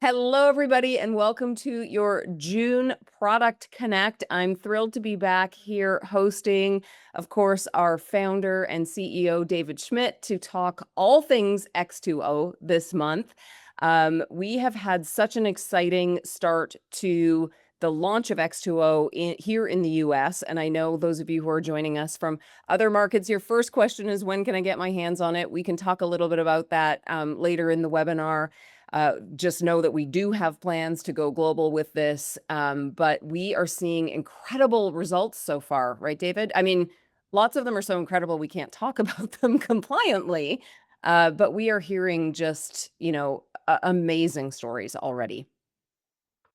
Hello, everybody, and welcome to your June Product Connect. I'm thrilled to be back here hosting, of course, our founder and CEO, David Schmidt, to talk all things X2O this month. We have had such an exciting start to the launch of X2O here in the US. And I know those of you who are joining us from other markets, your first question is, when can I get my hands on it? We can talk a little bit about that later in the webinar. Just know that we do have plans to go global with this, but we are seeing incredible results so far, right, David? I mean, lots of them are so incredible we can't talk about them compliantly, but we are hearing just, amazing stories already.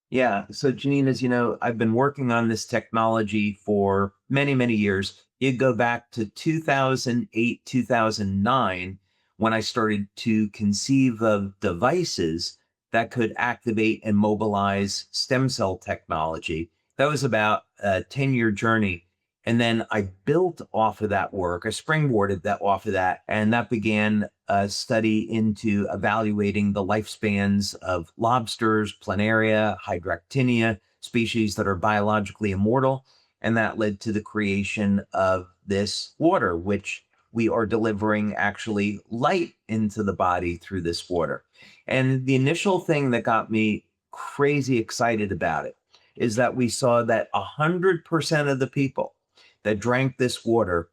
Yeah. So, Janine, as you know, I've been working on this technology for many, many years. You go back to 2008, 2009, when I started to conceive of devices that could activate and mobilize stem cell technology. That was about a 10-year journey. And then I built off of that work, I springboarded that off of that, and that began a study into evaluating the lifespans of lobsters, planaria, hydractinia, species that are biologically immortal. And that led to the creation of this water, which we are delivering actually light into the body through this water. And the initial thing that got me crazy excited about it is that we saw that 100% of the people that drank this water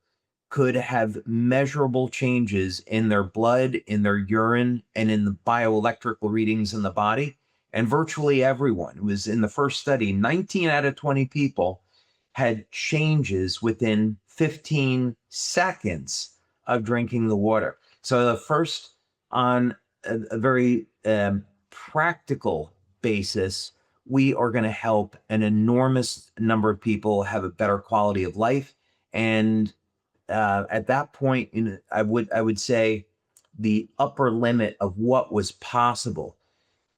could have measurable changes in their blood, in their urine, and in the bioelectrical readings in the body. And virtually everyone was in the first study, 19 out of 20 people had changes within 15 seconds of drinking the water. So the first, on a very practical basis, we are going to help an enormous number of people have a better quality of life. And at that point, I would say the upper limit of what was possible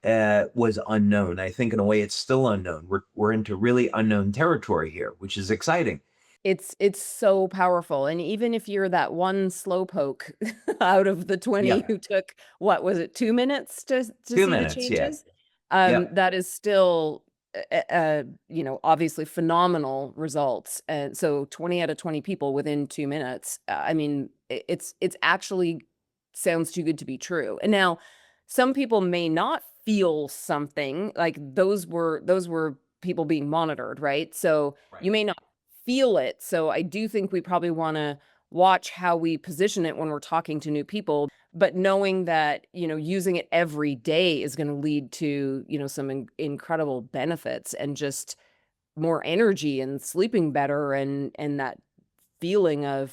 was unknown. I think in a way it's still unknown. We're into really unknown territory here, which is exciting. It's so powerful, and even if you're that one slowpoke out of the 20 Yeah, who took, what was it, 2 minutes to two see the minutes. Yeah, changes, yep. that is still, obviously phenomenal results, and so 20 out of 20 people within 2 minutes, I mean, it's actually sounds too good to be true. And now, some people may not feel something, like those were people being monitored, right? So, Right. you may not feel it. So I do think we probably want to watch how we position it when we're talking to new people, but knowing that, using it every day is going to lead to, some incredible benefits and just more energy and sleeping better and that feeling of,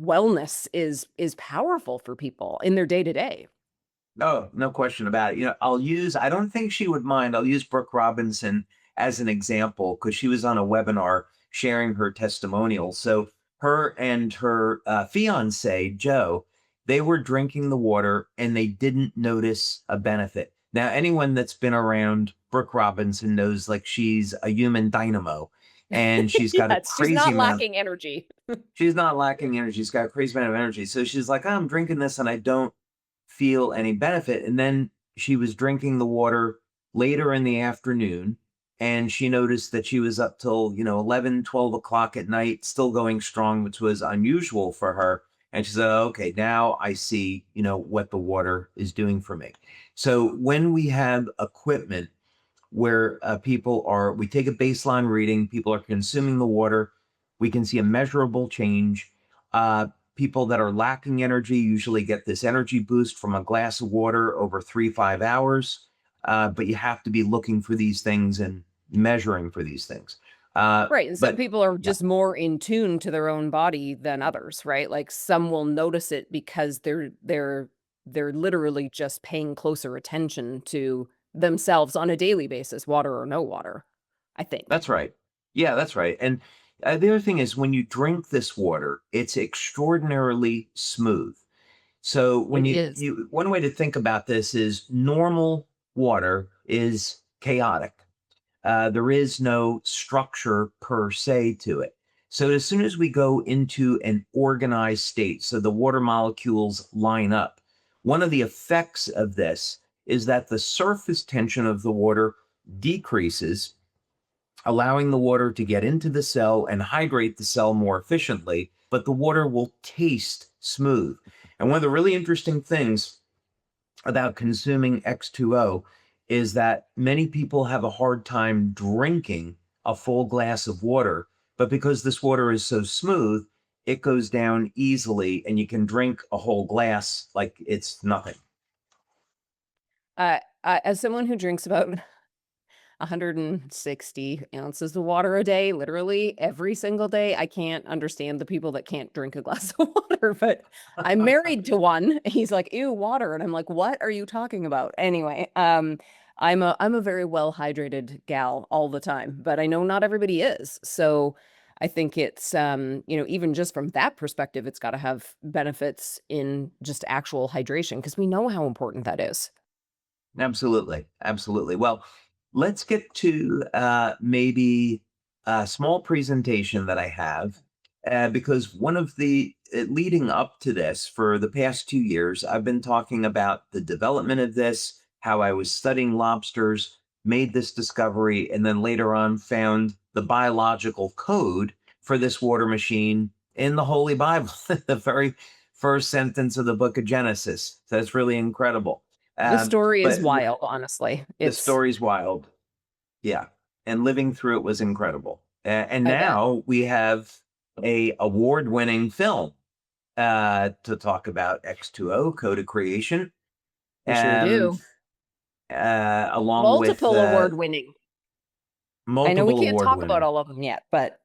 wellness is powerful for people in their day to day. Oh, no question about it. I don't think she would mind. I'll use Brooke Robinson as an example because she was on a webinar sharing her testimonial. So her and her fiance, Joe, they were drinking the water and they didn't notice a benefit. Now, anyone that's been around Brooke Robinson knows like she's a human dynamo and she's got a Yes, she's crazy not amount. lacking energy. She's not lacking energy. She's got a crazy amount of energy. So she's like, "Oh, I'm drinking this and I don't feel any benefit." And then she was drinking the water later in the afternoon and she noticed that she was up till 11, 12 o'clock at night still going strong, which was unusual for her. And she said, okay, now I see what the water is doing for me. So when we have equipment where we take a baseline reading, people are consuming the water, we can see a measurable change. People that are lacking energy usually get this energy boost from a glass of water over 3, 5 hours. But you have to be looking for these things and measuring for these things. Right, and some But people are yeah, just more in tune to their own body than others, right? Like, some will notice it because they're literally just paying closer attention to themselves on a daily basis, water or no water, I think. that's right. Yeah, that's right. And the other thing is when you drink this water, it's extraordinarily smooth. So when It you is. you one way to think about this is normal water is chaotic. There is no structure per se to it. So as soon as we go into an organized state, so the water molecules line up, one of the effects of this is that the surface tension of the water decreases, allowing the water to get into the cell and hydrate the cell more efficiently, but the water will taste smooth. And one of the really interesting things about consuming X2O is that many people have a hard time drinking a full glass of water, but because this water is so smooth, it goes down easily and you can drink a whole glass like it's nothing. As someone who drinks about 160 ounces of water a day, literally every single day. I can't understand the people that can't drink a glass of water, but I'm married to one. He's like, ew, water. And I'm like, what are you talking about? Anyway, I'm a very well hydrated gal all the time, but I know not everybody is. So I think it's even just from that perspective, it's got to have benefits in just actual hydration because we know how important that is. Absolutely. Absolutely. Well, let's get to maybe a small presentation that I have, because one of the leading up to this for the past 2 years, I've been talking about the development of this, how I was studying lobsters, made this discovery, and then later on found the biological code for this water machine in the Holy Bible, the very first sentence of the book of Genesis. So that's really incredible. The story is But wild, honestly. the It's, story's wild. Yeah. And living through it was incredible. And I bet. now we have a award-winning film to talk about X2O, Code of Creation, We sure and do. along with Multiple award winning. I know we multiple can't talk about award-winning. all of them yet, but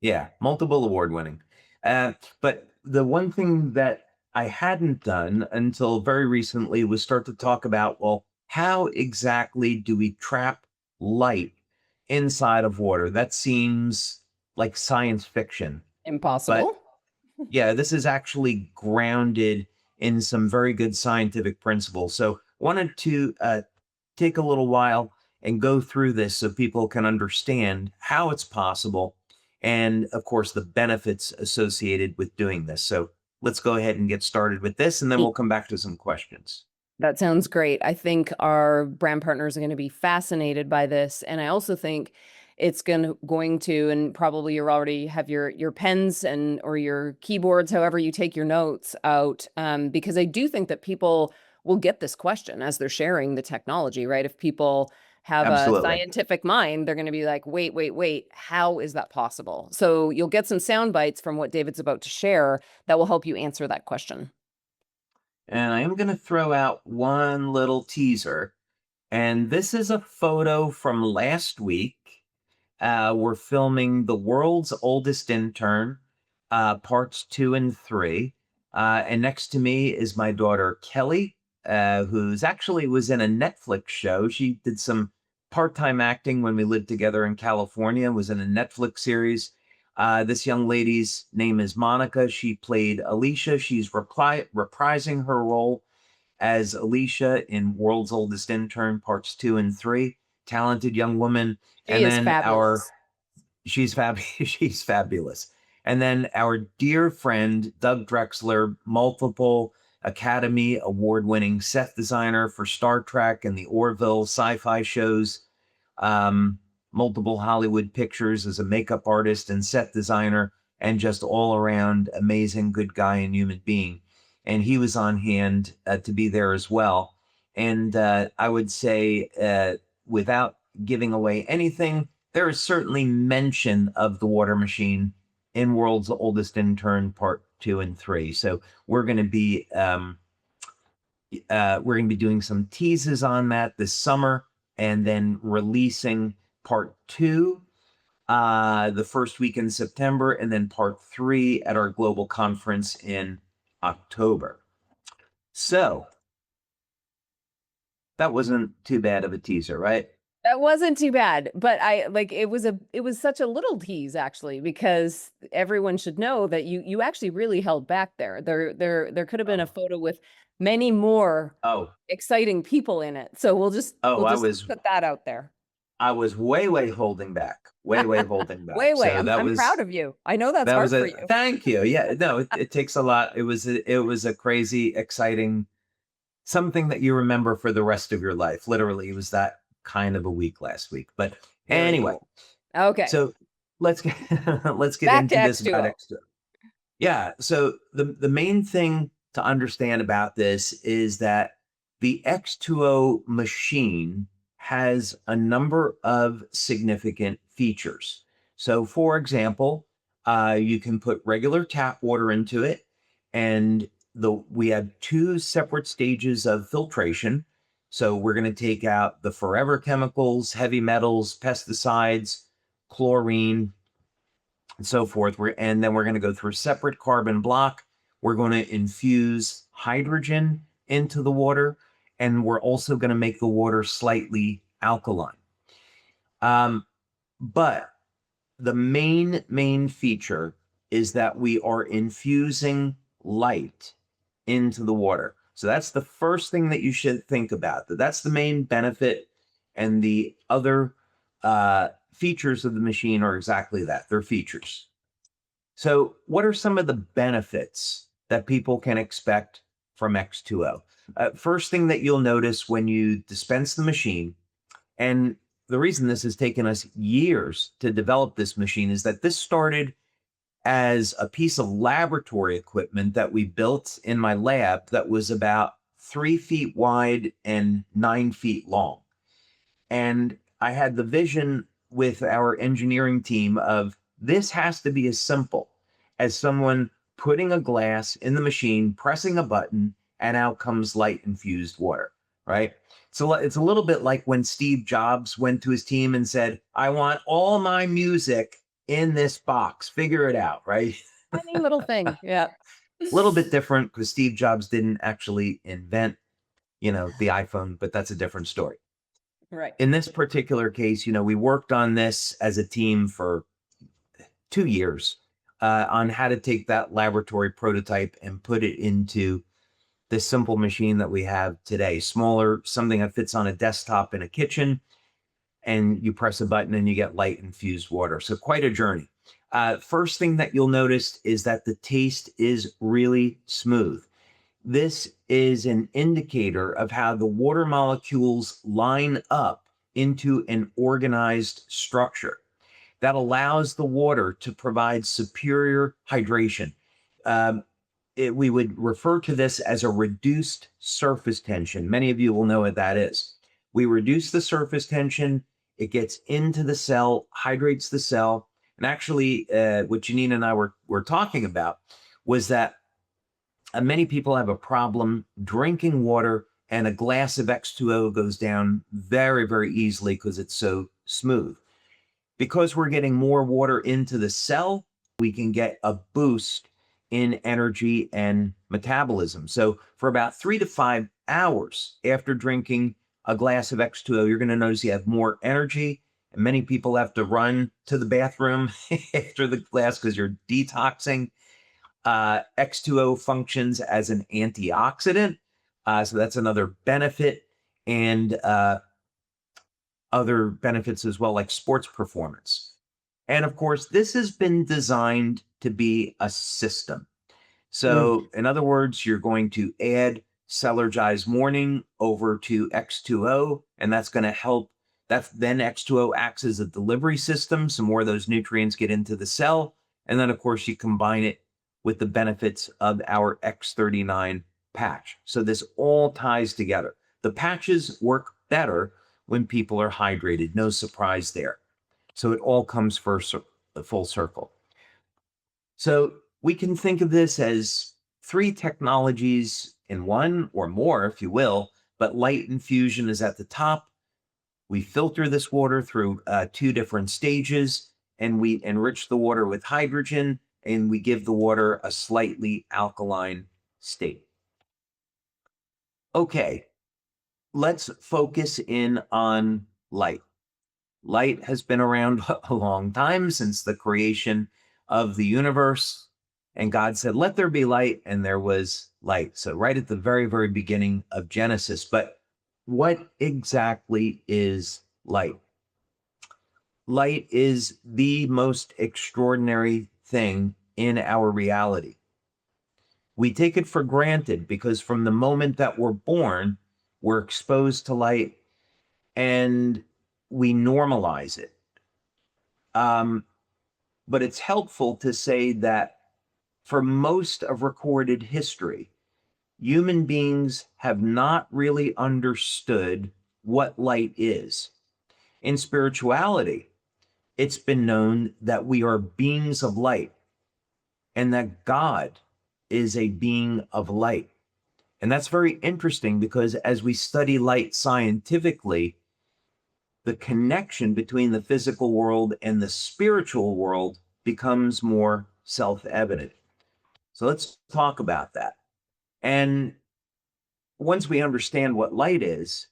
Yeah, multiple award-winning. But the one thing that I hadn't done until very recently was start to talk about, well, how exactly do we trap light inside of water? That seems like science fiction. But impossible. yeah, this is actually grounded in some very good scientific principles. So wanted to take a little while and go through this so people can understand how it's possible and of course the benefits associated with doing this. So let's go ahead and get started with this and then we'll come back to some questions. That sounds great. I think our brand partners are going to be fascinated by this, and I also think it's going to, and probably you already have your pens and or your keyboards, however you take your notes out, because I do think that people will get this question as they're sharing the technology, right? If people have a Absolutely. scientific mind, they're going to be like, wait, wait, wait, how is that possible? So you'll get some sound bites from what David's about to share that will help you answer that question. And I am going to throw out one little teaser. And this is a photo from last week. We're filming The World's Oldest Intern, parts 2 and 3. And next to me is my daughter Kelly, who's actually was in a Netflix show. She did some part-time acting when we lived together in California, was in a Netflix series. This young lady's name is Monica. She played Alicia. She's reprising her role as Alicia in World's Oldest Intern, parts 2 and 3. Talented young woman. She And is then fabulous. she's fabulous. And then our dear friend Doug Drexler, multiple Academy Award-winning set designer for Star Trek and the Orville sci-fi shows, multiple Hollywood pictures as a makeup artist and set designer, and just all around amazing good guy and human being. And he was on hand to be there as well. And I would say, without giving away anything, there is certainly mention of the water machine in World's Oldest Intern Part 2 and 3. So we're going to be doing some teases on that this summer, and then releasing Part 2 the first week in September, and then Part 3 at our global conference in October. So that wasn't too bad of a teaser, right? That wasn't too bad, but I like it was such a little tease actually because everyone should know that you actually really held back there. There could have been a Oh, photo with many more oh, exciting people in it. So we'll just oh, we'll I just was put that out there. I was way holding back, way holding back. Wait, So I'm proud of you. I know that's that was hard for a you. thank you. Yeah, no, it takes a lot. It was a crazy, exciting something that you remember for the rest of your life. Literally, it was that kind of a week last week. But Very anyway, cool. Okay. so let's get let's get Back to into this about X2O. X2O. Yeah. So the main thing to understand about this is that the X2O machine has a number of significant features. So, for example, you can put regular tap water into it, and we have two separate stages of filtration. So, we're going to take out the forever chemicals, heavy metals, pesticides, chlorine, and so forth. And then we're going to go through a separate carbon block. We're going to infuse hydrogen into the water, and we're also going to make the water slightly alkaline. But the main feature is that we are infusing light into the water. So that's the first thing that you should think about. That's the main benefit, and the other features of the machine are exactly that. They're features. So, what are some of the benefits that people can expect from X2O? First thing that you'll notice when you dispense the machine, and the reason this has taken us years to develop this machine is that this started as a piece of laboratory equipment that we built in my lab that was about 3 feet wide and 9 feet long. And I had the vision with our engineering team of this has to be as simple as someone putting a glass in the machine, pressing a button, and out comes light infused water, right? So it's a little bit like when Steve Jobs went to his team and said, I want all my music in this box, figure it out, right? Tiny little thing. Yeah. A little bit different because Steve Jobs didn't actually invent, the iPhone, but that's a different story. Right. In this particular case, we worked on this as a team for 2 years on how to take that laboratory prototype and put it into this simple machine that we have today. Smaller, something that fits on a desktop in a kitchen, and you press a button and you get light infused water. So quite a journey. First thing that you'll notice is that the taste is really smooth. This is an indicator of how the water molecules line up into an organized structure that allows the water to provide superior hydration. Um, we would refer to this as a reduced surface tension. Many of you will know what that is. We reduce the surface tension, it gets into the cell, hydrates the cell. And actually, what Janine and I were talking about was that many people have a problem drinking water, and a glass of X2O goes down very, very easily because it's so smooth. Because we're getting more water into the cell, we can get a boost in energy and metabolism. So, for about 3 to 5 hours after drinking a glass of X2O, you're going to notice you have more energy. And many people have to run to the bathroom after the glass because you're detoxing. X2O functions as an antioxidant. So that's another benefit. And other benefits as well, like sports performance. And of course, this has been designed to be a system. So, in other words, you're going to add Celergize Morning over to X2O, and that's going to help. Then X2O acts as a delivery system. So more of those nutrients get into the cell. And then, of course, you combine it with the benefits of our X39 patch. So this all ties together. The patches work better when people are hydrated. No surprise there. So it all comes full circle. So we can think of this as three technologies in one, or more, if you will, but light infusion is at the top. We filter this water through two different stages, and we enrich the water with hydrogen, and we give the water a slightly alkaline state. Okay, let's focus in on light. Light has been around a long time, since the creation of the universe. And God said, let there be light, and there was light. So right at the very, very beginning of Genesis. But what exactly is light? Light is the most extraordinary thing in our reality. We take it for granted because from the moment that we're born, we're exposed to light and we normalize it. But it's helpful to say that for most of recorded history, human beings have not really understood what light is. In spirituality, it's been known that we are beings of light and that God is a being of light. And that's very interesting because as we study light scientifically, the connection between the physical world and the spiritual world becomes more self-evident. So let's talk about that. And once we understand what light is,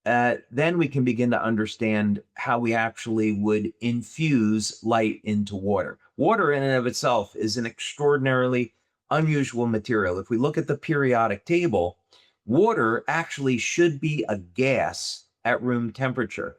then we can begin to understand how we actually would infuse light into water. Water, in and of itself, is an extraordinarily unusual material. If we look at the periodic table, water actually should be a gas at room temperature.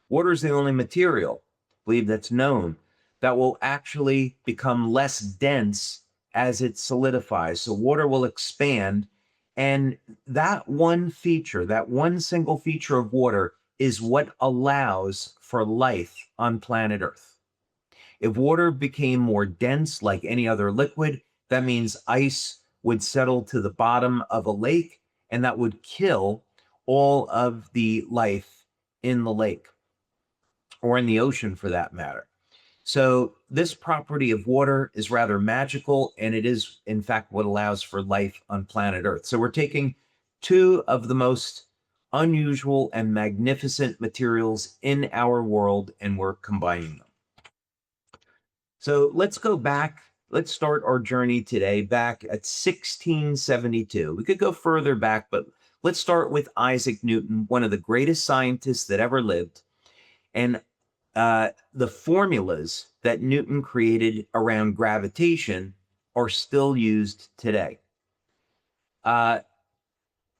Water is the only material, I believe, that's known that will actually become less dense as it solidifies. So water will expand, and that one feature, that one single feature of water, is what allows for life on planet Earth. If water became more dense like any other liquid, that means ice would settle to the bottom of a lake, and that would kill all of the life in the lake or in the ocean for that matter. So this property of water is rather magical, and it is, in fact, what allows for life on planet Earth. So we're taking two of the most unusual and magnificent materials in our world, and we're combining them. So let's go back. Let's start our journey today back at 1672. We could go further back, but let's start with Isaac Newton, one of the greatest scientists that ever lived. And the formulas that Newton created around gravitation are still used today.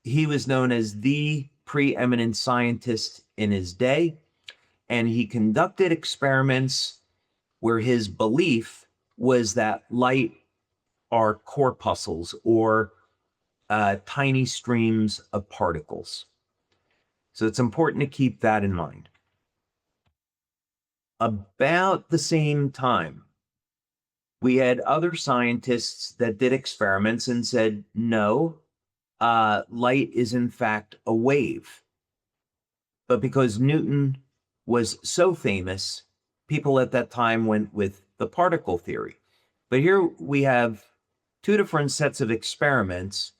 He was known as the preeminent scientist in his day, and he conducted experiments where his belief was that light are corpuscles or tiny streams of particles. So it's important to keep that in mind. About the same time, we had other scientists that did experiments and said, no, light is in fact a wave. But because Newton was so famous, people at that time went with the particle theory. But here we have two different sets of experiments,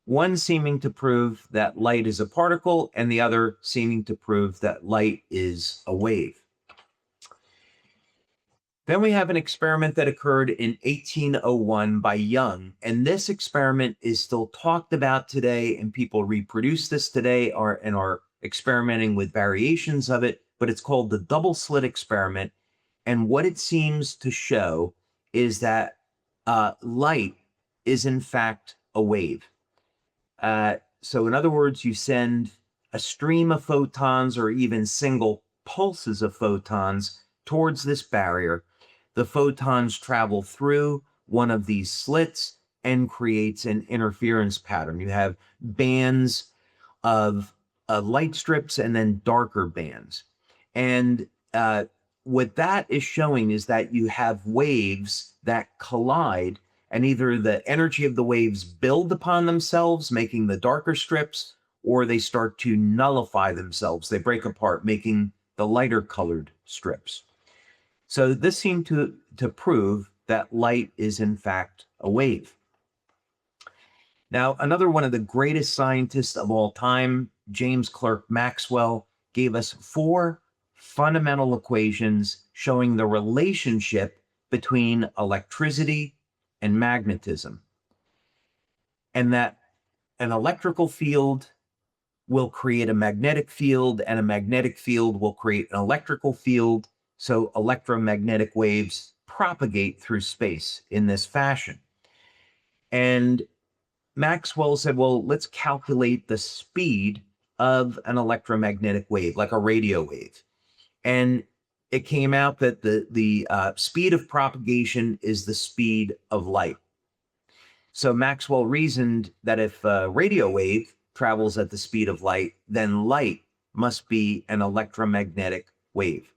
one seeming to prove that light is a particle and the other seeming to prove that light is a wave. Then we have an experiment that occurred in 1801 by Young, and this experiment is still talked about today, and people reproduce this today and are experimenting with variations of it, but it's called the double slit experiment. And what it seems to show is that light is in fact a wave. So in other words, you send a stream of photons or even single pulses of photons towards this barrier. The photons travel through one of these slits and creates an interference pattern. You have bands of light strips and then darker bands. And what that is showing is that you have waves that collide, and either the energy of the waves build upon themselves, making the darker strips, or they start to nullify themselves. They break apart, making the lighter colored strips. So this seemed to prove that light is in fact a wave. Now, another one of the greatest scientists of all time, James Clerk Maxwell, gave us four fundamental equations showing the relationship between electricity and magnetism, and that an electrical field will create a magnetic field, and a magnetic field will create an electrical field. So electromagnetic waves propagate through space in this fashion. And Maxwell said, well, let's calculate the speed of an electromagnetic wave, like a radio wave. And it came out that the speed of propagation is the speed of light. So Maxwell reasoned that if a radio wave travels at the speed of light, then light must be an electromagnetic wave.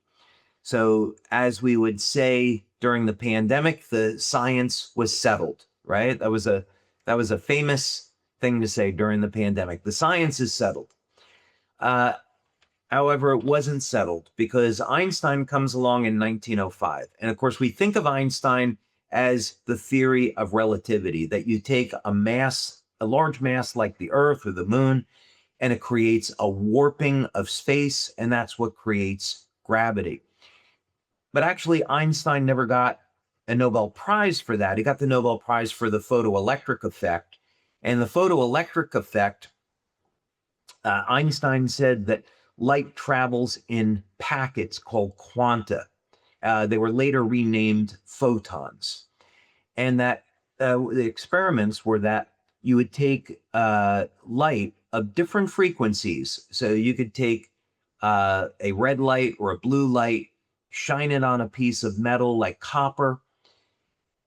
So, as we would say during the pandemic, the science was settled, right? That was a famous thing to say during the pandemic. The science is settled. Uh, However, it wasn't settled because Einstein comes along in 1905. And of course, we think of Einstein as the theory of relativity, that you take a mass, a large mass like the Earth or the moon, and it creates a warping of space, and that's what creates gravity. But actually, Einstein never got a Nobel Prize for that. He got the Nobel Prize for the photoelectric effect. And the photoelectric effect, Einstein said that light travels in packets called quanta. They were later renamed photons. And that the experiments were that you would take light of different frequencies. So you could take a red light or a blue light, shine it on a piece of metal like copper,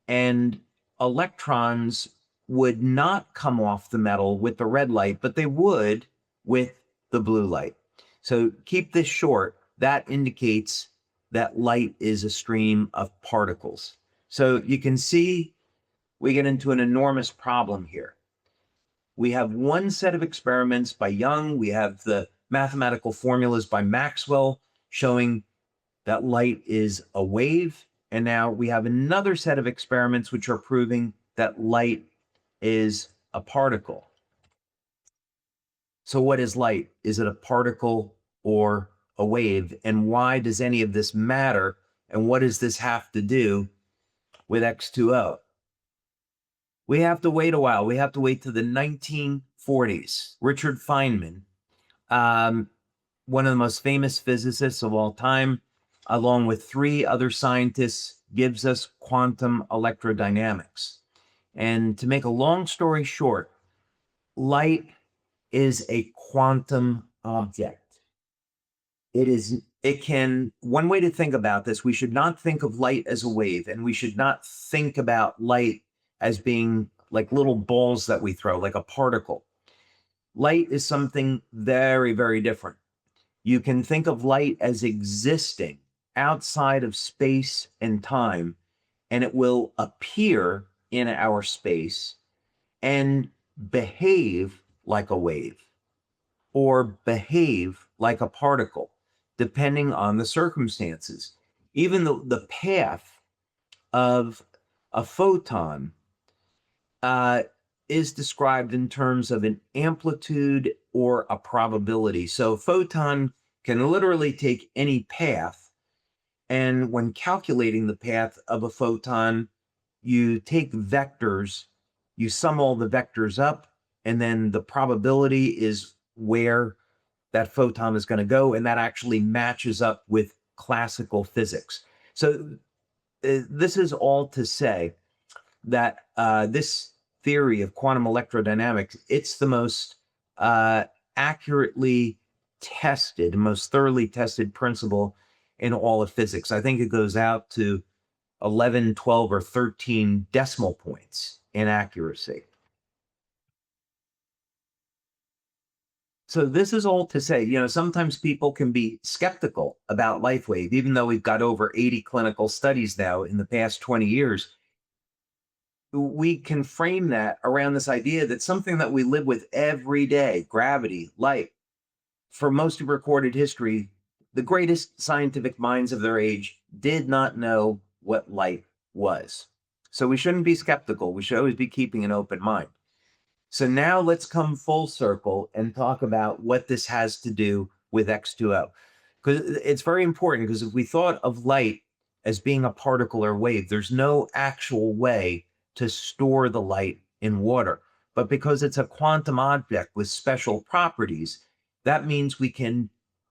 and electrons would not come off the metal with the red light, but they would with the blue light. So keep this short. That indicates that light is a stream of particles. So you can see we get into an enormous problem here. We have one set of experiments by Young. We have the mathematical formulas by Maxwell showing that light is a wave. And now we have another set of experiments which are proving that light is a particle. So what is light? Is it a particle or a wave? And why does any of this matter? And what does this have to do with X2O? We have to wait a while. We have to wait to the 1940s. Richard Feynman, one of the most famous physicists of all time, along with three other scientists, gives us quantum electrodynamics. And to make a long story short, light is a quantum object. One way to think about this, we should not think of light as a wave, and we should not think about light as being like little balls that we throw, like a particle. Light is something very, very different. You can think of light as existing outside of space and time, and it will appear in our space and behave like a wave or behave like a particle, depending on the circumstances. Even the path of a photon is described in terms of an amplitude or a probability. So a photon can literally take any path, and when calculating the path of a photon, you take vectors, you sum all the vectors up, and then the probability is where that photon is going to go, and that actually matches up with classical physics. So this is all to say that this theory of quantum electrodynamics, it's the most accurately tested, most thoroughly tested principle in all of physics. I think it goes out to 11, 12, or 13 decimal points in accuracy. So this is all to say, sometimes people can be skeptical about LifeWave, even though we've got over 80 clinical studies now in the past 20 years. We can frame that around this idea that something that we live with every day, gravity, light, for most of recorded history, the greatest scientific minds of their age did not know what light was. So we shouldn't be skeptical. We should always be keeping an open mind. So now let's come full circle and talk about what this has to do with X2O. Because it's very important, because if we thought of light as being a particle or wave, there's no actual way to store the light in water. But because it's a quantum object with special properties, that means we can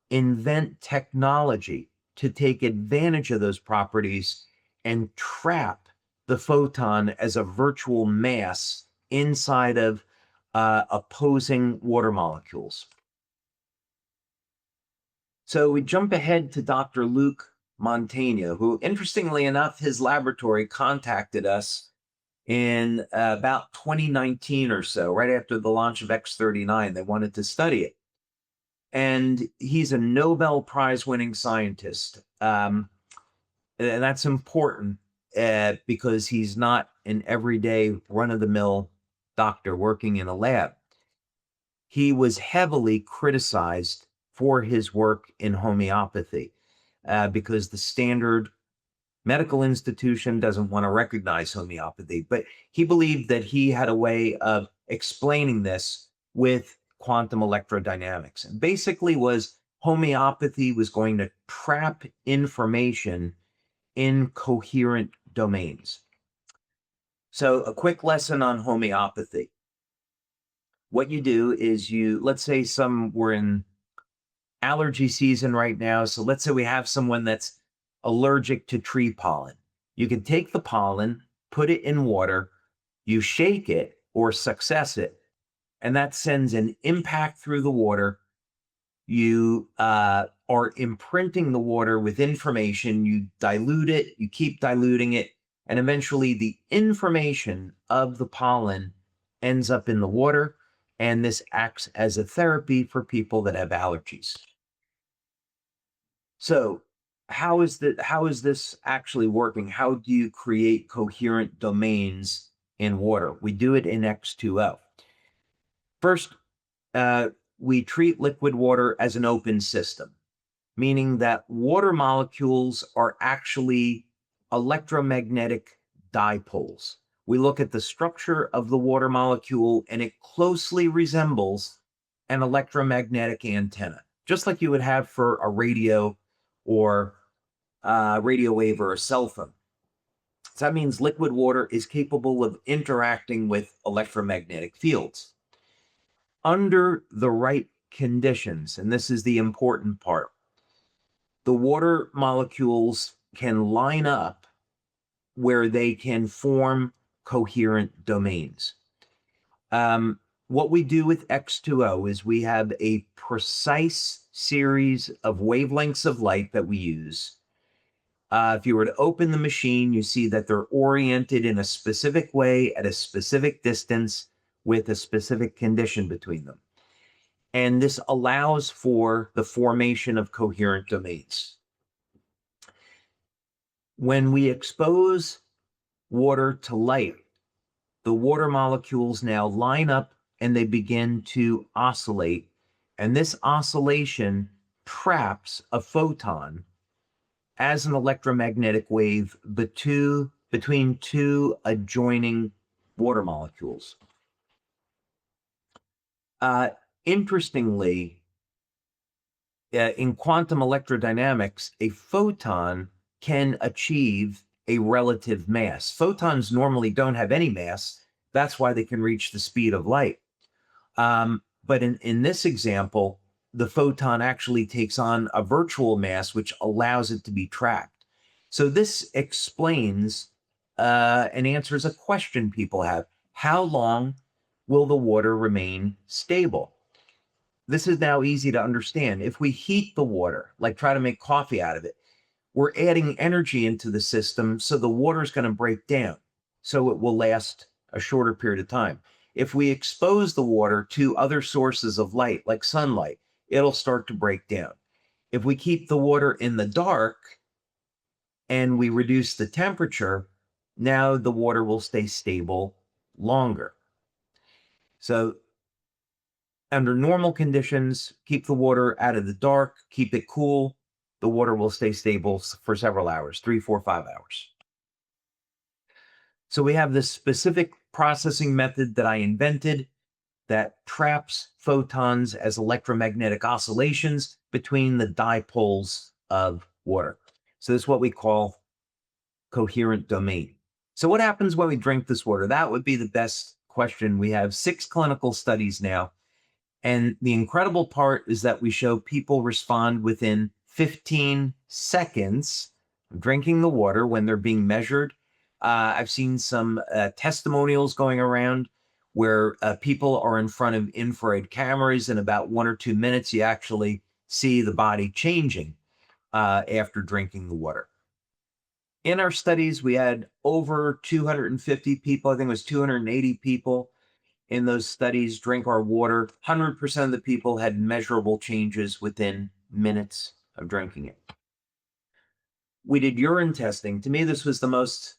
invent technology to take advantage of those properties and trap the photon as a virtual mass inside of opposing water molecules. So we jump ahead to Dr. Luc Montaigne, who, interestingly enough, his laboratory contacted us in about 2019 or so, right after the launch of X39. They wanted to study it. And he's a Nobel Prize winning scientist. And that's important because he's not an everyday run of the mill doctor working in a lab. He was heavily criticized for his work in homeopathy because the standard medical institution doesn't want to recognize homeopathy. But he believed that he had a way of explaining this with quantum electrodynamics. And basically was homeopathy was going to trap information in coherent domains. So a quick lesson on homeopathy. What you do is let's say we're in allergy season right now. So let's say we have someone that's allergic to tree pollen. You can take the pollen, put it in water, you shake it or success it, and that sends an impact through the water. You are imprinting the water with information. You dilute it, you keep diluting it, and eventually the information of the pollen ends up in the water. And this acts as a therapy for people that have allergies. So how is this actually working? How do you create coherent domains in water? We do it in X2O. First, we treat liquid water as an open system, meaning that water molecules are actually electromagnetic dipoles. We look at the structure of the water molecule and it closely resembles an electromagnetic antenna, just like you would have for a radio or a radio wave or a cell phone. So that means liquid water is capable of interacting with electromagnetic fields. Under the right conditions, and this is the important part, the water molecules can line up where they can form coherent domains. What we do with X2O is we have a precise series of wavelengths of light that we use. If you were to open the machine, you see that they're oriented in a specific way at a specific distance with a specific condition between them. And this allows for the formation of coherent domains. When we expose water to light, the water molecules now line up and they begin to oscillate. And this oscillation traps a photon as an electromagnetic wave between two adjoining water molecules. Interestingly, in quantum electrodynamics, a photon can achieve a relative mass. Photons normally don't have any mass. That's why they can reach the speed of light. But in this example, the photon actually takes on a virtual mass, which allows it to be trapped. So this explains and answers a question people have. How long will the water remain stable? This is now easy to understand. If we heat the water, like try to make coffee out of it, we're adding energy into the system, so the water is going to break down. So it will last a shorter period of time. If we expose the water to other sources of light, like sunlight, it'll start to break down. If we keep the water in the dark and we reduce the temperature, now the water will stay stable longer. So under normal conditions, keep the water out of the dark, keep it cool. The water will stay stable for several hours, 3, 4, 5 hours. So we have this specific processing method that I invented that traps photons as electromagnetic oscillations between the dipoles of water. So this is what we call coherent domain. So what happens when we drink this water? That would be the best question. We have 6 clinical studies now. And the incredible part is that we show people respond within 15 seconds of drinking the water when they're being measured. I've seen some testimonials going around where people are in front of infrared cameras. In about 1 or 2 minutes, you actually see the body changing after drinking the water. In our studies, we had over 250 people. I think it was 280 people in those studies drink our water. 100% of the people had measurable changes within minutes of drinking it. We did urine testing. To me, this was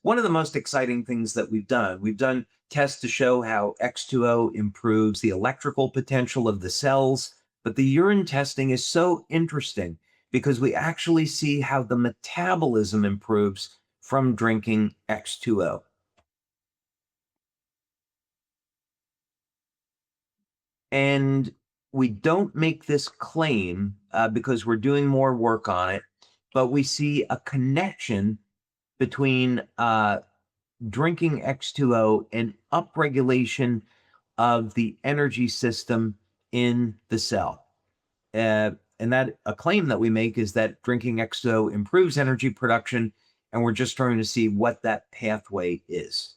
one of the most exciting things that we've done. We've done tests to show how X2O improves the electrical potential of the cells, but the urine testing is so interesting because we actually see how the metabolism improves from drinking X2O. And we don't make this claim because we're doing more work on it, but we see a connection between drinking X2O and upregulation of the energy system in the cell. And that a claim that we make is that drinking X2O improves energy production, and we're just trying to see what that pathway is.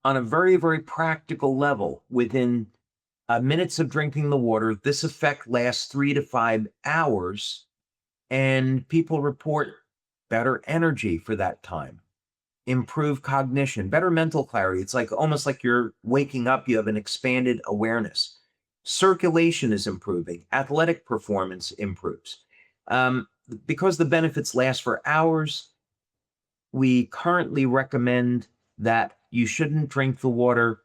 On a very, very practical level, within minutes of drinking the water, this effect lasts 3 to 5 hours, and people report better energy for that time, improved cognition, better mental clarity. It's like almost like you're waking up, you have an expanded awareness. Circulation is improving, athletic performance improves. Because the benefits last for hours, we currently recommend that you shouldn't drink the water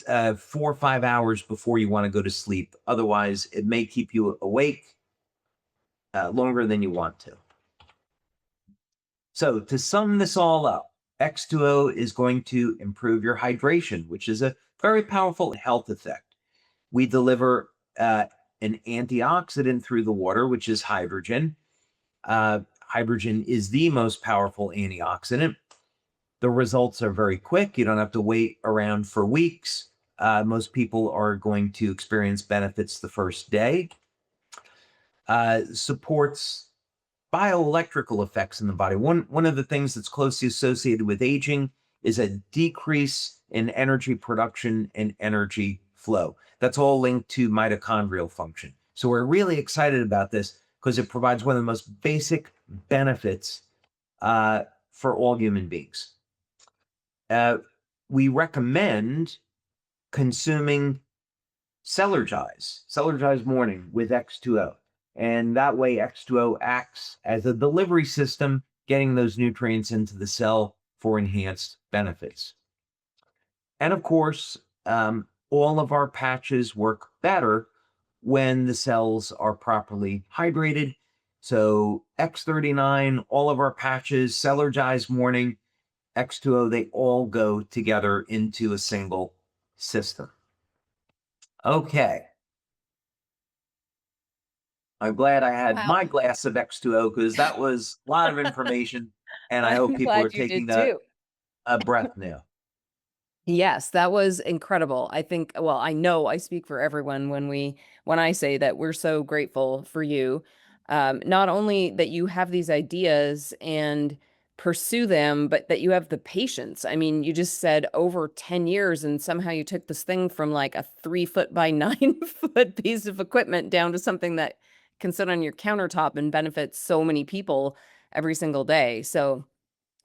4 or 5 hours before you want to go to sleep. Otherwise, it may keep you awake longer than you want to. So to sum this all up, X2O is going to improve your hydration, which is a very powerful health effect. We deliver an antioxidant through the water, which is hydrogen. Hydrogen is the most powerful antioxidant. The results are very quick. You don't have to wait around for weeks. Most people are going to experience benefits the first day. Supports bioelectrical effects in the body. One of the things that's closely associated with aging is a decrease in energy production and energy flow. That's all linked to mitochondrial function. So we're really excited about this because it provides one of the most basic benefits for all human beings. We recommend consuming Celergize morning with X2O. And that way X2O acts as a delivery system, getting those nutrients into the cell for enhanced benefits. And of course, all of our patches work better when the cells are properly hydrated. So X39, all of our patches, Celergize morning, X2O, they all go together into a single system. Okay. I'm glad I had Wow. my glass of X2O because that was a lot of information, and I hope I'm people are glad you taking did too. a breath now. Yes, that was incredible. I think, well, I know I speak for everyone when I say that we're so grateful for you. Not only that you have these ideas and pursue them, but that you have the patience. I mean, you just said over 10 years, and somehow you took this thing from like a 3 foot by 9 foot piece of equipment down to something that can sit on your countertop and benefit so many people every single day. So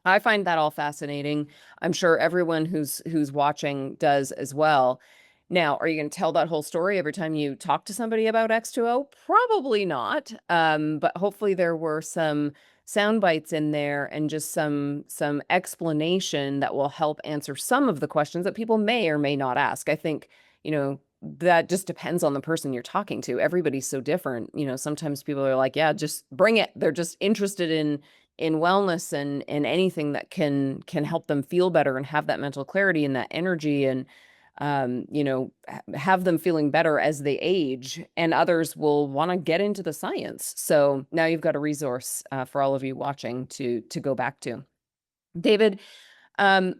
I find that all fascinating. I'm sure everyone who's watching does as well. Now, are you going to tell that whole story every time you talk to somebody about X2O? Probably not. But hopefully there were some sound bites in there and just some explanation that will help answer some of the questions that people may or may not ask. I think, that just depends on the person you're talking to. Everybody's so different. Sometimes people are like, yeah, just bring it. They're just interested in wellness and anything that can help them feel better and have that mental clarity and that energy and have them feeling better as they age, and others will want to get into the science. So now you've got a resource for all of you watching to go back to. David, um,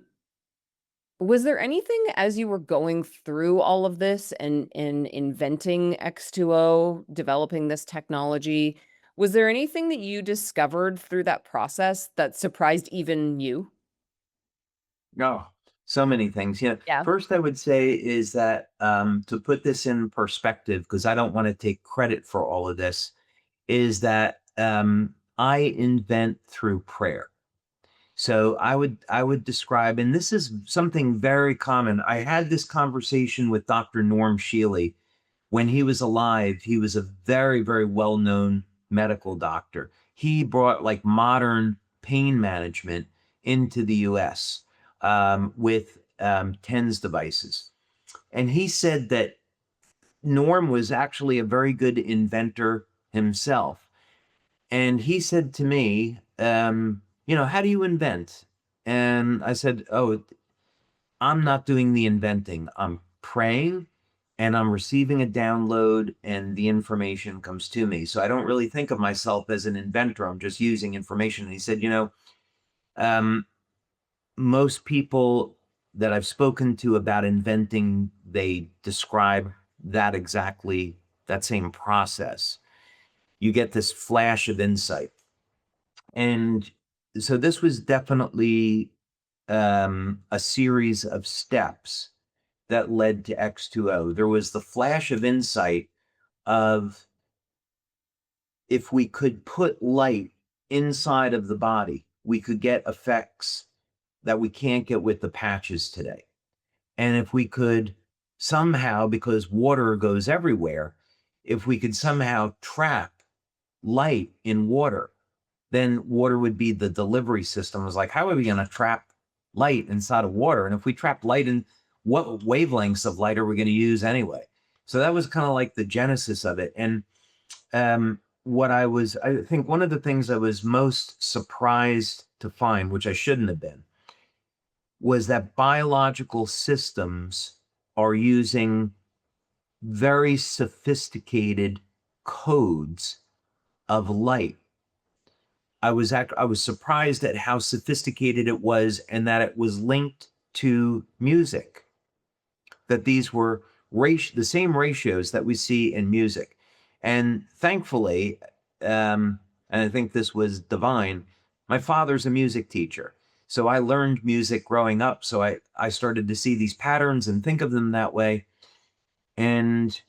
was there anything as you were going through all of this and inventing X2O, developing this technology, was there anything that you discovered through that process that surprised even you? Oh, so many things. Yeah. First I would say is that to put this in perspective, because I don't want to take credit for all of this, is that I invent through prayer. So I would describe, and this is something very common. I had this conversation with Dr. Norm Shealy when he was alive. He was a very, very well-known medical doctor. He brought like modern pain management into the US with TENS devices. And he said that Norm was actually a very good inventor himself. And he said to me, how do you invent? And I said, oh, I'm not doing the inventing. I'm praying and I'm receiving a download and the information comes to me. So I don't really think of myself as an inventor. I'm just using information. And he said, um, most people that I've spoken to about inventing, they describe that same process. You get this flash of insight. And so this was definitely a series of steps that led to X2O. There was the flash of insight of if we could put light inside of the body, we could get effects that we can't get with the patches today. And if we could somehow, because water goes everywhere, if we could somehow trap light in water, then water would be the delivery system. It was like, how are we going to trap light inside of water? And if we trap light in, what wavelengths of light are we going to use anyway? So that was kind of like the genesis of it. And I think one of the things I was most surprised to find, which I shouldn't have been, was that biological systems are using very sophisticated codes of light. I was surprised at how sophisticated it was and that it was linked to music, that these were the same ratios that we see in music. And thankfully, and I think this was divine, my father's a music teacher. So I learned music growing up. So I started to see these patterns and think of them that way. And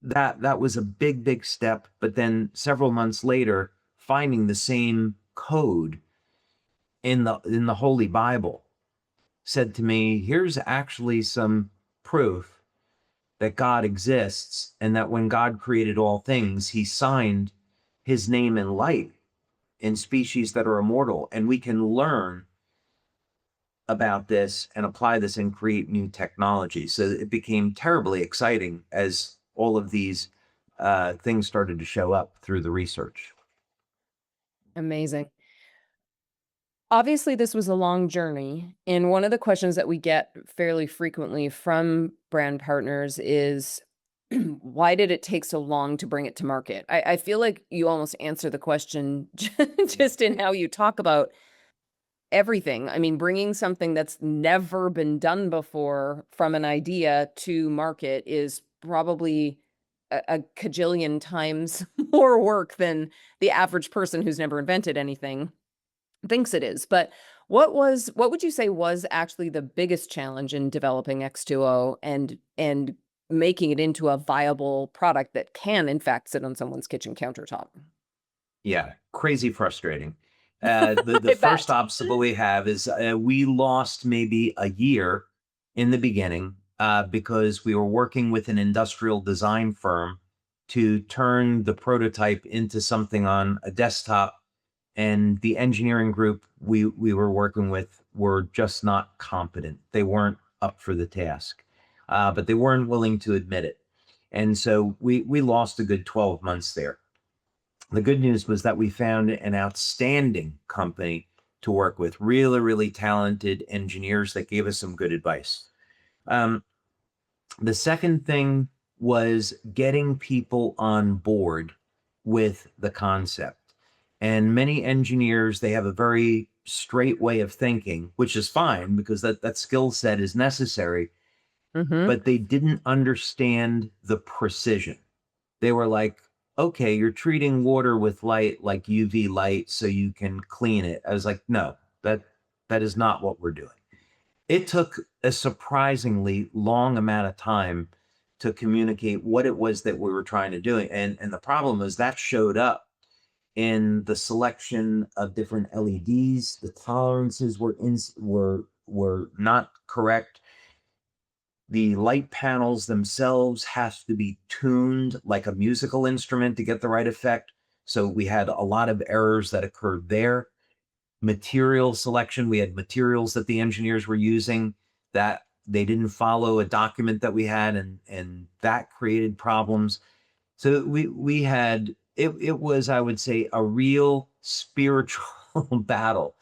that was a big, big step. But then several months later, finding the same code in the Holy Bible said to me, here's actually some proof that God exists and that when God created all things, he signed his name in light in species that are immortal. And we can learn about this and apply this and create new technology. So it became terribly exciting as all of these things started to show up through the research. Amazing. Obviously, this was a long journey. And one of the questions that we get fairly frequently from brand partners is, why did it take so long to bring it to market? I feel like you almost answer the question just in how you talk about everything. I mean, bringing something that's never been done before from an idea to market is probably a cajillion times more work than the average person who's never invented anything thinks it is. But what would you say was actually the biggest challenge in developing X2O and making it into a viable product that can in fact sit on someone's kitchen countertop? Yeah, crazy frustrating. The first obstacle we have is we lost maybe a year in the beginning because we were working with an industrial design firm to turn the prototype into something on a desktop. And the engineering group we were working with were just not competent. They weren't up for the task, but they weren't willing to admit it. And so we lost a good 12 months there. The good news was that we found an outstanding company to work with, really, really talented engineers that gave us some good advice. The second thing was getting people on board with the concept. And many engineers, they have a very straight way of thinking, which is fine because that skill set is necessary, but they didn't understand the precision. They were like, okay, you're treating water with light like UV light so you can clean it. I was like, no, that is not what we're doing. It took a surprisingly long amount of time to communicate what it was that we were trying to do. And the problem is that showed up in the selection of different LEDs. The tolerances were not correct. The light panels themselves have to be tuned like a musical instrument to get the right effect. So we had a lot of errors that occurred there. Material selection, we had materials that the engineers were using that they didn't follow a document that we had, and that created problems. So we had it was, I would say, a real spiritual battle,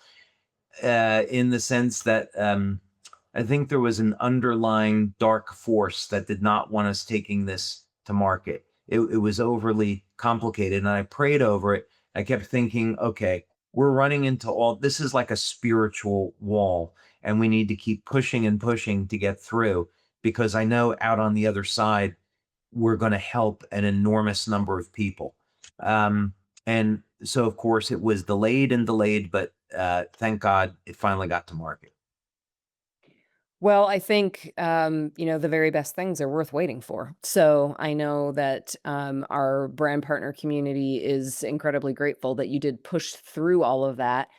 in the sense that I think there was an underlying dark force that did not want us taking this to market. It was overly complicated, and I prayed over it. I kept thinking, okay, we're running into all this is like a spiritual wall, and we need to keep pushing and pushing to get through, because I know out on the other side, we're going to help an enormous number of people. And so, of course, it was delayed and delayed, but thank God it finally got to market. Well, I think, the very best things are worth waiting for. So I know that our brand partner community is incredibly grateful that you did push through all of that,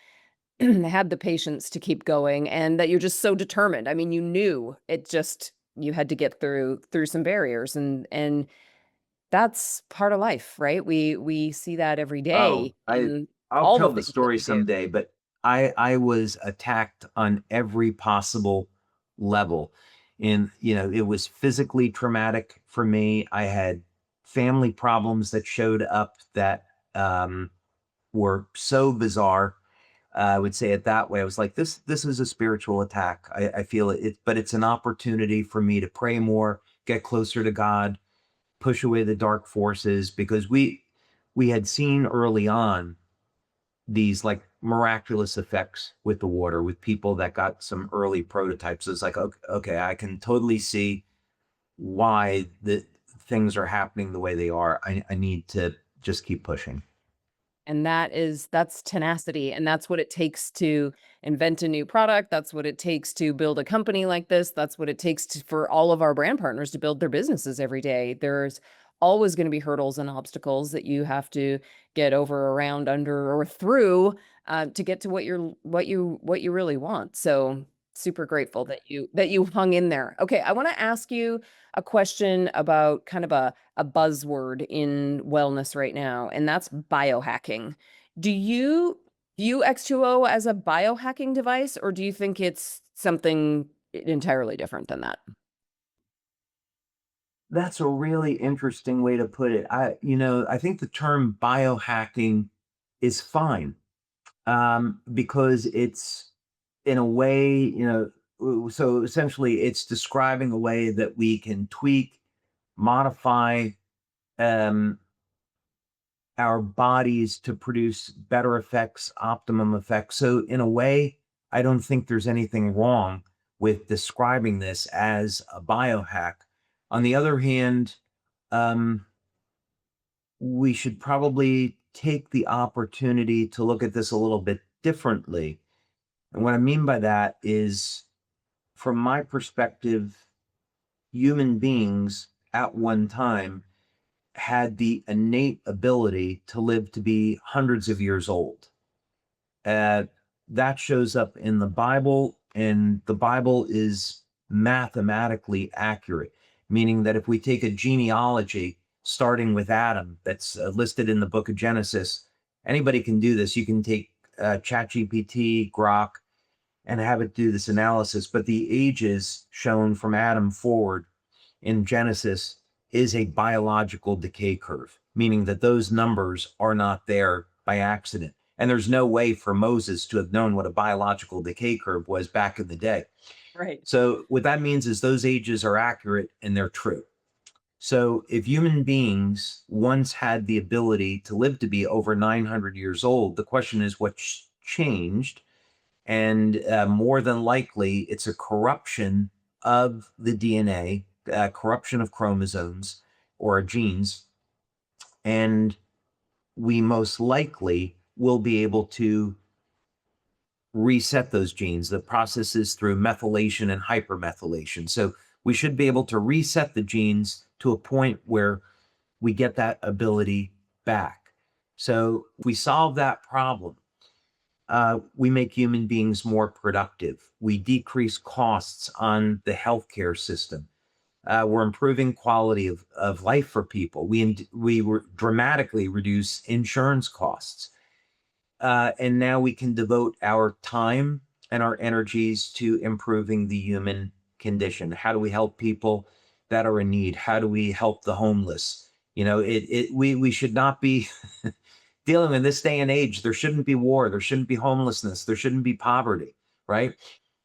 had the patience to keep going, and that you're just so determined. I mean, you knew it just you had to get through some barriers, and that's part of life, right? We see that every Oh, day I in I'll all the tell the things that story we do. someday, but I was attacked on every possible level. And it was physically traumatic for me. I had family problems that showed up that were so bizarre. I would say it that way. I was like, this is a spiritual attack. I feel it, but it's an opportunity for me to pray more, get closer to God, push away the dark forces, because we had seen early on these like miraculous effects with the water with people that got some early prototypes. It's like, okay, I can totally see why the things are happening the way they are. I need to just keep pushing. And that's tenacity, and that's what it takes to invent a new product, that's what it takes to build a company like this, that's what it takes for all of our brand partners to build their businesses every day. There's always gonna be hurdles and obstacles that you have to get over, around, under, or through, to get to what you really want. So, super grateful that you hung in there. Okay, I wanna ask you a question about kind of a buzzword in wellness right now, and that's biohacking. Do you view X2O as a biohacking device, or do you think it's something entirely different than that? That's a really interesting way to put it. I think the term biohacking is fine, because it's in a way, so essentially it's describing a way that we can tweak, modify, um, our bodies to produce better effects, optimum effects. So, in a way, I don't think there's anything wrong with describing this as a biohack. On the other hand, um, we should probably take the opportunity to look at this a little bit differently. And what I mean by that is, from my perspective, human beings at one time had the innate ability to live to be hundreds of years old. Uh, that shows up in the Bible, and the Bible is mathematically accurate, meaning that if we take a genealogy starting with Adam that's listed in the book of Genesis, anybody can do this. You can take ChatGPT, Grok, and have it do this analysis, but the ages shown from Adam forward in Genesis is a biological decay curve, meaning that those numbers are not there by accident. And there's no way for Moses to have known what a biological decay curve was back in the day. Right. So, what that means is those ages are accurate and they're true. So, if human beings once had the ability to live to be over 900 years old, the question is what's changed? And more than likely, it's a corruption of the DNA, corruption of chromosomes or genes, and we most likely will be able to reset those genes. The process is through methylation and hypermethylation. So we should be able to reset the genes to a point where we get that ability back. So if we solve that problem, we make human beings more productive. We decrease costs on the healthcare system. We're improving quality of life for people. We dramatically reduce insurance costs. And now we can devote our time and our energies to improving the human condition. How do we help people that are in need? How do we help the homeless? We should not be dealing in this day and age. There shouldn't be war. There shouldn't be homelessness. There shouldn't be poverty, right?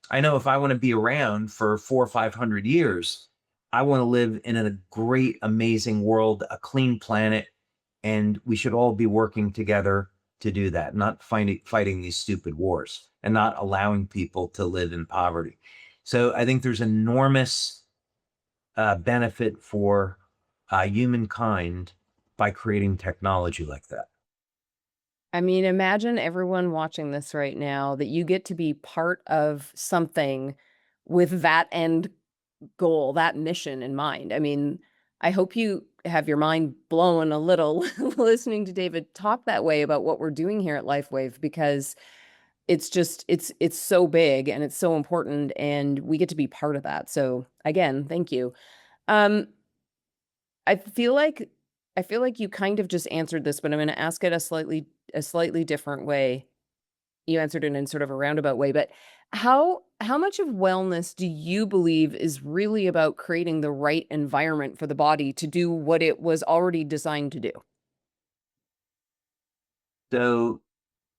I know if I want to be around for 400 or 500 years, I want to live in a great, amazing world, a clean planet, and we should all be working together to do that, not fighting these stupid wars and not allowing people to live in poverty. So I think there's enormous benefit for humankind by creating technology like that. I mean, imagine everyone watching this right now that you get to be part of something with that end goal, that mission in mind. I mean, I hope you have your mind blown a little listening to David talk that way about what we're doing here at LifeWave, because it's just it's so big and it's so important and we get to be part of that. So again, thank you. Um I feel like I feel like you kind of just answered this, but I'm going to ask it a slightly different way. You answered it in sort of a roundabout way, but how much of wellness do you believe is really about creating the right environment for the body to do what it was already designed to do? So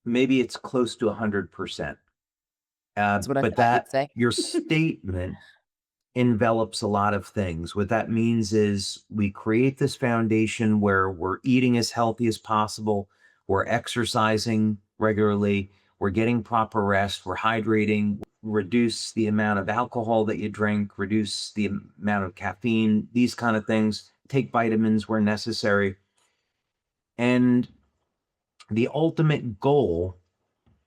maybe it's close to 100%. That's what I But thought you'd that say. your statement envelops a lot of things. What that means is we create this foundation where we're eating as healthy as possible, we're exercising regularly, we're getting proper rest, we're hydrating, reduce the amount of alcohol that you drink, reduce the amount of caffeine, these kind of things, take vitamins where necessary. And the ultimate goal,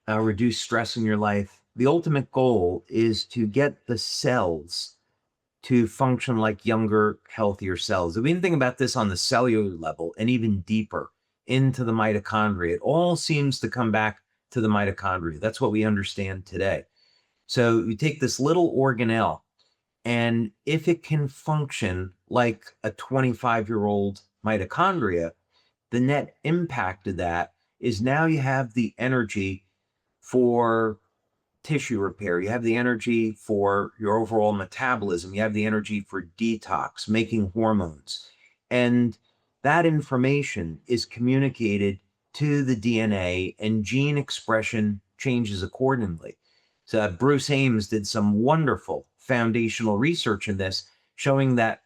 reduce stress in your life. The ultimate goal is to get the cells to function like younger, healthier cells. If we can think about this on the cellular level and even deeper into the mitochondria, it all seems to come back to the mitochondria. That's what we understand today. So you take this little organelle, and if it can function like a 25-year-old mitochondria, the net impact of that is now you have the energy for tissue repair. You have the energy for your overall metabolism. You have the energy for detox, making hormones. And that information is communicated to the DNA, and gene expression changes accordingly. So Bruce Ames did some wonderful foundational research in this, showing that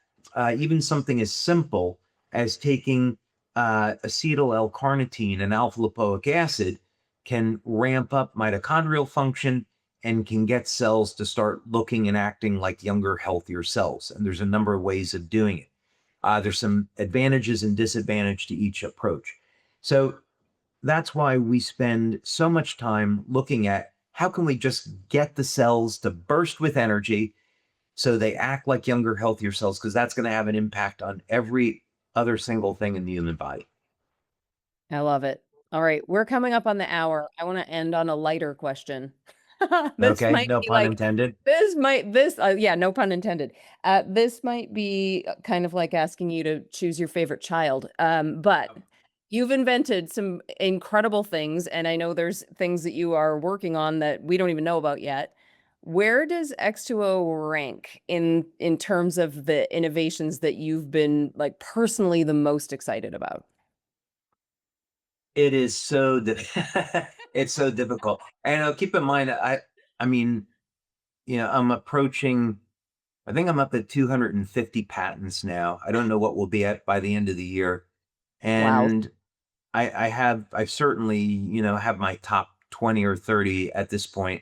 even something as simple as taking acetyl L-carnitine and alpha lipoic acid can ramp up mitochondrial function and can get cells to start looking and acting like younger, healthier cells. And there's a number of ways of doing it. There's some advantages and disadvantages to each approach. So that's why we spend so much time looking at how can we just get the cells to burst with energy so they act like younger, healthier cells, because that's going to have an impact on every other single thing in the human body. I love it. All right, we're coming up on the hour. I want to end on a lighter question. This Okay, might no be pun like intended. this yeah, no pun intended. This might be kind of like asking you to choose your favorite child. But you've invented some incredible things, and I know there's things that you are working on that we don't even know about yet. Where does X2O rank in terms of the innovations that you've been like personally the most excited about? It is so it's so difficult. And keep in mind, I mean, I'm approaching. I think I'm up at 250 patents now. I don't know what we'll be at by the end of the year, Wow. and I certainly have my top 20 or 30 at this point.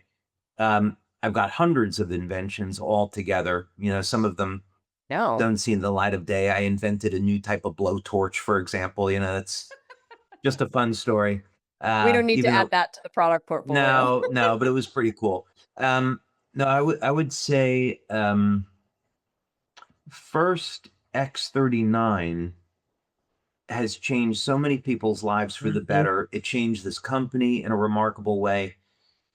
I've got hundreds of inventions all together. Some of them No. don't see the light of day. I invented a new type of blowtorch, for example. That's just a fun story. We don't need to Even add though that to the product portfolio. no, but it was pretty cool. No, I would say first X39 has changed so many people's lives for the better. It changed this company in a remarkable way,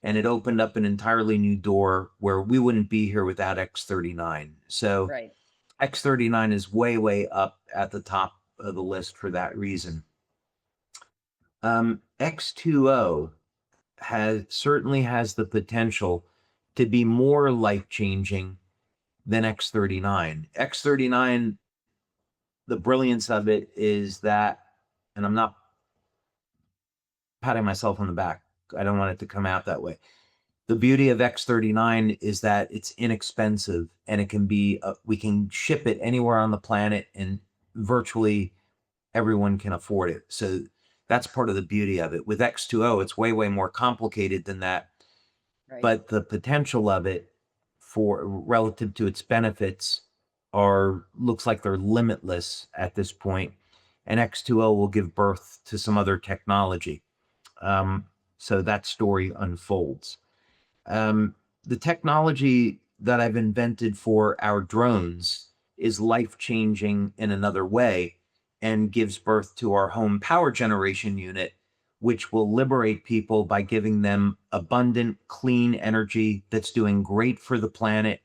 and it opened up an entirely new door where we wouldn't be here without X39. So Right. X39 is way, way up at the top of the list for that reason. X2O certainly has the potential to be more life changing than X39. X39, the brilliance of it is that, and I'm not patting myself on the back, I don't want it to come out that way. The beauty of X39 is that it's inexpensive and it can be, we can ship it anywhere on the planet and virtually everyone can afford it. So that's part of the beauty of it. With X2O, it's way, way more complicated than that. Right. But the potential of it for relative to its benefits are looks like they're limitless at this point. And X2O will give birth to some other technology. So that story unfolds. The technology that I've invented for our drones is life changing in another way and gives birth to our home power generation unit, which will liberate people by giving them abundant, clean energy that's doing great for the planet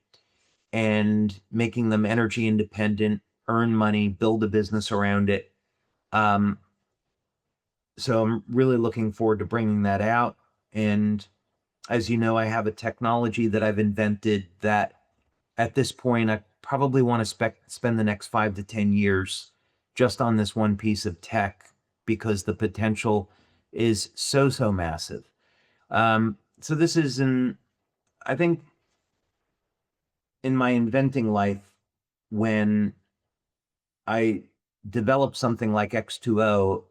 and making them energy independent, earn money, build a business around it. So I'm really looking forward to bringing that out. And as you know, I have a technology that I've invented that at this point, I probably want to spend the next 5 to 10 years just on this one piece of tech because the potential is so, so massive. So this is I think in my inventing life, when I develop something like X2O,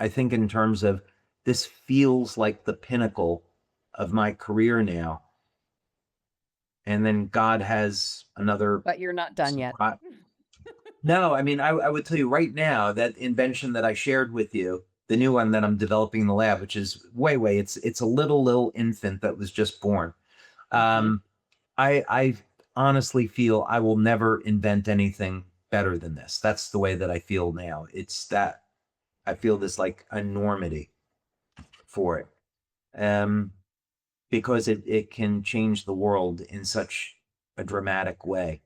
I think in terms of this feels like the pinnacle of my career now. And then God has another But you're not done yet. surprise. No, I mean, I would tell you right now that invention that I shared with you, the new one that I'm developing in the lab, which is way, it's a little infant that was just born. Um, I honestly feel I will never invent anything better than this. That's the way that I feel now. It's that I feel this like enormity for it. Because it can change the world in such a dramatic way.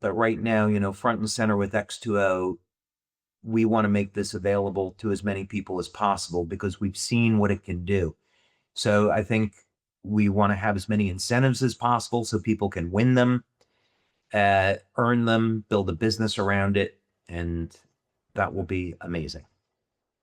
But right now, front and center with X2O, we want to make this available to as many people as possible because we've seen what it can do. So I think we want to have as many incentives as possible so people can win them, earn them, build a business around it, and that will be amazing.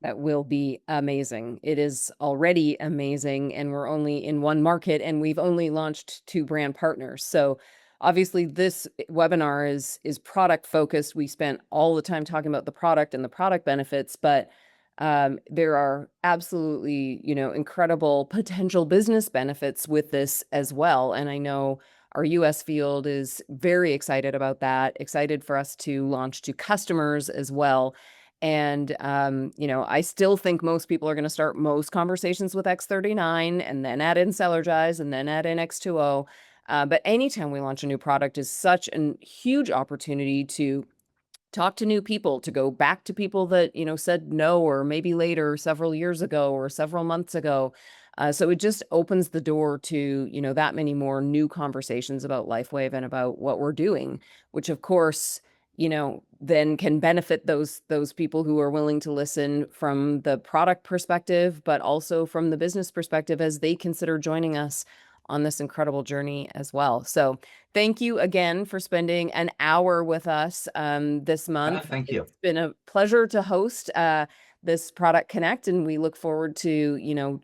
That will be amazing. It is already amazing, and we're only in one market, and we've only launched 2 brand partners. So, obviously, this webinar is product focused. We spent all the time talking about the product and the product benefits, but there are absolutely, incredible potential business benefits with this as well. And I know our US field is very excited about that, excited for us to launch to customers as well. And, I still think most people are going to start most conversations with X39 and then add in Sellergize and then add in X2O. But anytime we launch a new product is such a huge opportunity to talk to new people, to go back to people that, said no, or maybe later, several years ago or several months ago. So it just opens the door to, that many more new conversations about LifeWave and about what we're doing, which of course, then can benefit those people who are willing to listen from the product perspective, but also from the business perspective as they consider joining us on this incredible journey as well. So thank you again for spending an hour with us this month. Thank you. It's been a pleasure to host this Product Connect, and we look forward to,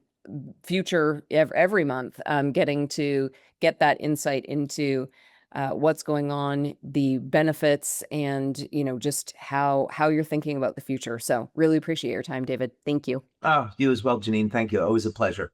future every month getting to get that insight into what's going on, the benefits, and, just how you're thinking about the future. So really appreciate your time, David. Thank you. Oh, you as well, Janine. Thank you. Always a pleasure.